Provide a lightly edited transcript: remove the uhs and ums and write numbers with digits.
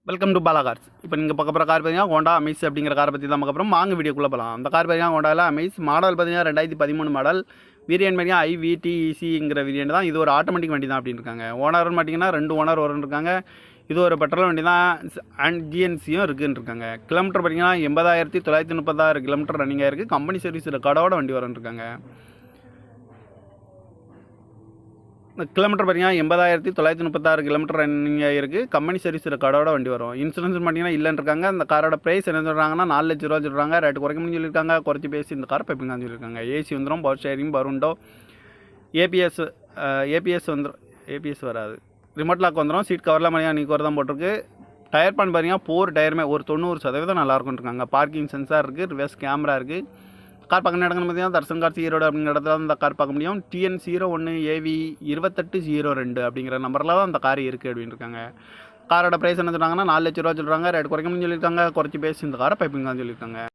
Welcome to Bala cars. இப்போ நீங்கள் பார்க்க போகிற கார் பார்த்தீங்கன்னா ஹோண்டா அமேஸ் அப்படிங்கிற காரை பற்றி தான் பார்க்க போகிறோம். வாங்க வீடியோக்குள்ளே போகலாம். அந்த கார் பார்த்தீங்கன்னா ஹோண்டாவில் அமேஸ் மாடல் பார்த்தீங்கன்னா 2013 மாடல். வேரியன்ட் பார்த்தீங்கன்னா IVTECங்கிற வேரியன்ட் தான். இது ஒரு ஆட்டோமேட்டிக் வண்டி தான் அப்படின்னு இருக்காங்க. ஓனர்னு பார்த்தீங்கன்னா 2 ஓனர் வரும்னு இருக்காங்க. இது ஒரு பெட்ரோல் வண்டி தான் அண்ட் GNCயும் இருக்குன்னு இருக்காங்க. கிலோமீட்டர் பார்த்தீங்கன்னா 80,936 கிலோமீட்டர் ரன்னிங் ஆயிருக்கு. கம்பெனி சர்வீஸ் ரெக்கார்டோட வண்டி வரும்னு இருக்காங்க. கிலோமீட்டர் பார்த்தீங்கன்னா 80,936 கிலோமீட்டர் ரன்னிங் ஆகிருக்கு. கம்பெனி சர்வீஸ் ரெக்கார்டோட வண்டி வரும். இன்சூரன்ஸ் பார்த்தீங்கன்னா இல்லைன்னு இருக்காங்க. அந்த காரோட ப்ரைஸ் என்ன சொல்கிறாங்கன்னா 4 லட்ச ரூபா சொல்கிறாங்க. ரேட்டு குறைக்கணும்னு சொல்லியிருக்காங்க. குறைச்சி பேசி இந்த கார் பைப்பிங்கான்னு சொல்லியிருக்காங்க. ஏசி வந்துடும், power sharing, power window, ABS வந்துடும். ஏபிஎஸ் வராது. ரிமோட் லாக் வந்துடும். சீட் கவரில் மாதிரியா நீக்கோர் தான் போட்டிருக்கு. டயர் பான் பார்த்தீங்கன்னா 4 டயருமே ஒரு 90% நல்லாயிருக்குன்னு இருக்காங்க. பார்க்கிங் சென்சார் இருக்குது, ரிவர்ஸ் கேமரா இருக்குது. கார் பார்க்க இடங்கன்னு பார்த்தீங்கன்னா தர்சன் கார்ஸ் ஈரோடு அப்படிங்கிற இடத்துல தான் இந்த கார் பார்க்க முடியும். TN01AV 2802 அப்படிங்கிற நம்பரில் தான் அந்த கார் இருக்குது அப்படின்னு இருக்காங்க. காரோட ப்ரைஸ் என்ன சொல்கிறாங்கன்னா 4 லட்ச ரூபா சொல்கிறாங்க. ரேட் குறைக்கணும்னு சொல்லியிருக்காங்க. குறைச்சி பேசி இந்த காரை பைப்பிங் தான் சொல்லியிருக்காங்க.